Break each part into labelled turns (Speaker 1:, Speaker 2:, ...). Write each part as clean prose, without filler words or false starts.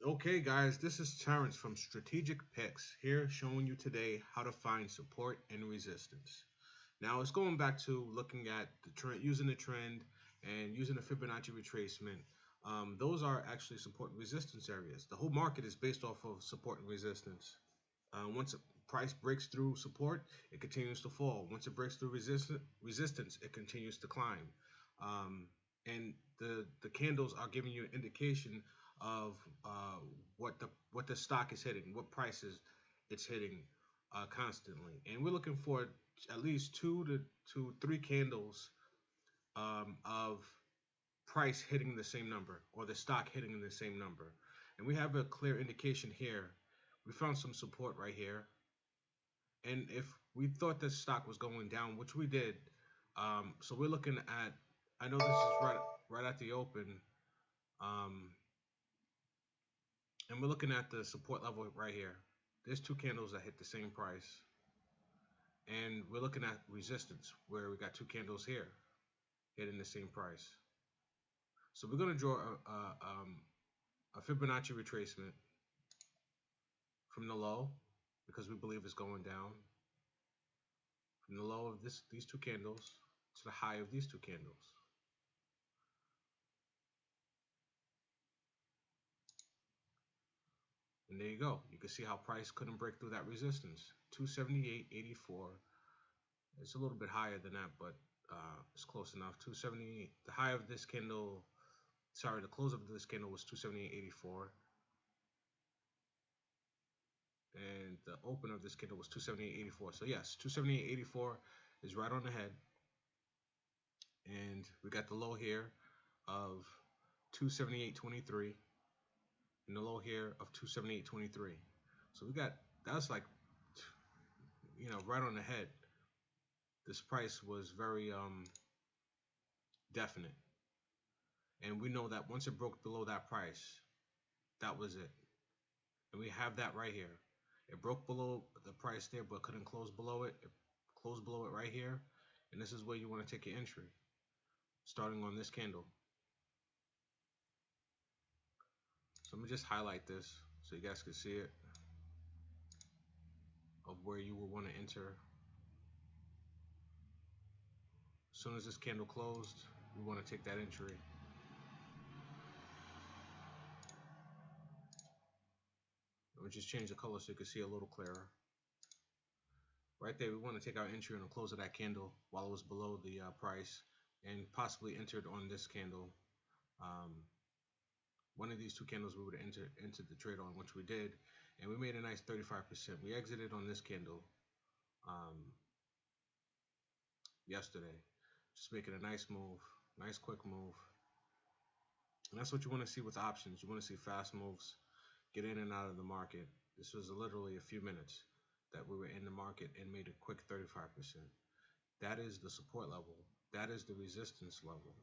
Speaker 1: Okay, guys, this is Terrence from Strategic Picks here showing you today how to find support and resistance. Now, it's going back to looking at the trend, using the trend, and using the Fibonacci retracement. Those are actually support and resistance areas. The whole market is based off of support and resistance. Once a price breaks through support, it continues to fall. Once it breaks through resistance, it continues to climb. Um, and the candles are giving you an indication of what the stock is hitting, what prices it's hitting constantly. And we're looking for at least two to three candles of price hitting the same number or the stock hitting the same number. And we have a clear indication here. We found some support right here. And if we thought the stock was going down, which we did, so we're looking at, I know this is right at the open, um, and we're looking at the support level right here. There's two candles that hit the same price, and we're looking at resistance where we got two candles here hitting the same price. So we're going to draw a Fibonacci retracement from the low because we believe it's going down, from the low of these two candles to the high of these two candles. And there you go. You can see how price couldn't break through that resistance. 278.84. It's a little bit higher than that, but it's close enough. 278. The high of this candle, sorry, the close of this candle was 278.84. And the open of this candle was 278.84. So yes, 278.84 is right on the head. And we got the low here of 278.23 and the low here of 278.23. So we got, that's like, right on the head. This price was very definite. And we know that once it broke below that price, that was it. And we have that right here. It broke below the price there, but couldn't close below it. It closed below it right here. And this is where you want to take your entry, starting on this candle. So let me just highlight this so you guys can see it, of where you will want to enter. As soon as this candle closed, we want to take that entry. Let me just change the color so you can see a little clearer. Right there, we want to take our entry on the close of that candle while it was below the price, and possibly entered on this candle. One of these two candles we would have entered the trade on, which we did, and we made a nice 35%. We exited on this candle yesterday, just making a nice move, nice quick move. And that's what you want to see with options. You want to see fast moves, get in and out of the market. This was literally a few minutes that we were in the market and made a quick 35%. That is the support level. That is the resistance level.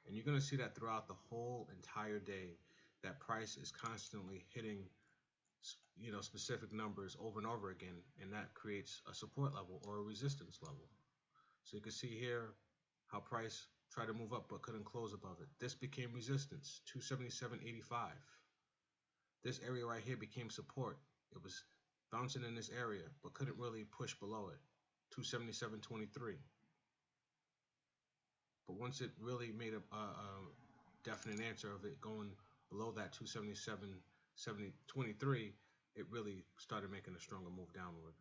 Speaker 1: And you're going to see that throughout the whole entire day, that price is constantly hitting, specific numbers over and over again, and that creates a support level or a resistance level. So you can see here how price tried to move up but couldn't close above it. This became resistance, 277.85. This area right here became support. It was bouncing in this area but couldn't really push below it, 277.23. But once it really made a definite answer of it going below that 277.23, it really started making a stronger move downward.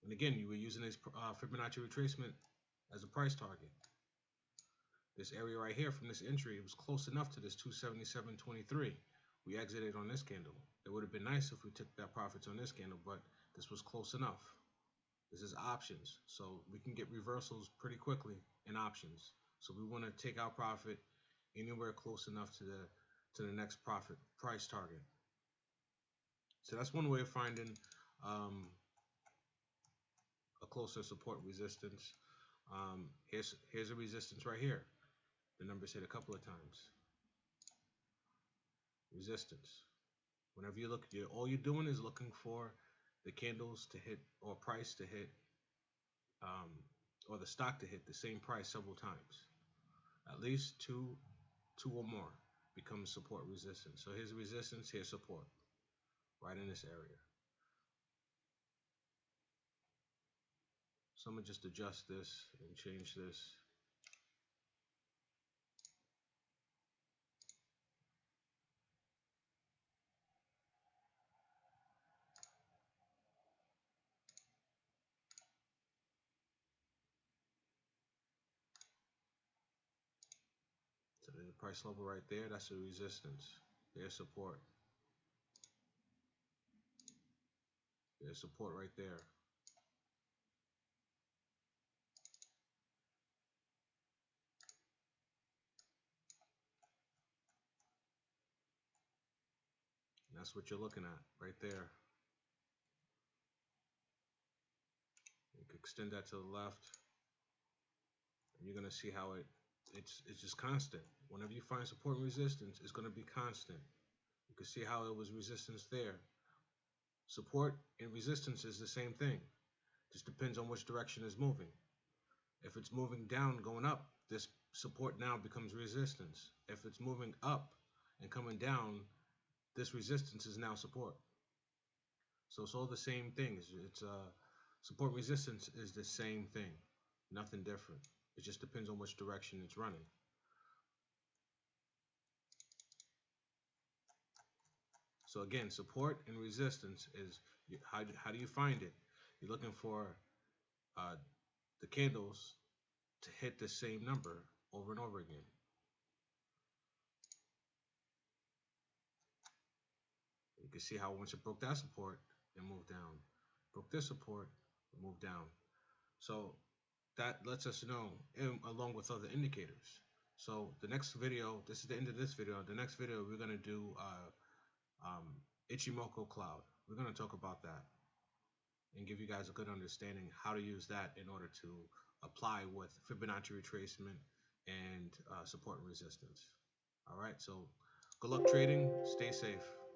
Speaker 1: And again, you were using this Fibonacci retracement as a price target. This area right here from this entry, it was close enough to this 277.23. We exited on this candle. It would have been nice if we took that profits on this candle, but this was close enough. This is options, so we can get reversals pretty quickly in options. So we want to take our profit anywhere close enough to the next profit price target. So that's one way of finding a closer support resistance. Here's a resistance right here. The numbers hit a couple of times. Resistance. Whenever you look, all you're doing is looking for the candles to hit, or price to hit, or the stock to hit the same price several times, at least two or more. becomes support resistance. So here's resistance, here's support, right in this area. So I'm gonna just adjust this and change this. So there's a price level right there, that's a resistance. There's support. There's support right there. And that's what you're looking at right there. You can extend that to the left, and you're gonna see how it's just constant. Whenever you find support and resistance, it's gonna be constant. You can see how it was resistance there. Support and resistance is the same thing. Just depends on which direction it's moving. If it's moving down, going up, this support now becomes resistance. If it's moving up and coming down, this resistance is now support. So it's all the same thing. It's support resistance is the same thing, nothing different. It just depends on which direction it's running. So again, support and resistance is how do you find it? You're looking for uh, the candles to hit the same number over and over again. You can see how once it broke that support, it moved down. Broke this support, it moved down. So that lets us know, along with other indicators. So the next video, this is the end of this video. The next video, we're going to do Ichimoku cloud. We're going to talk about that and give you guys a good understanding how to use that in order to apply with Fibonacci retracement and support and resistance. All right, so good luck trading. Stay safe.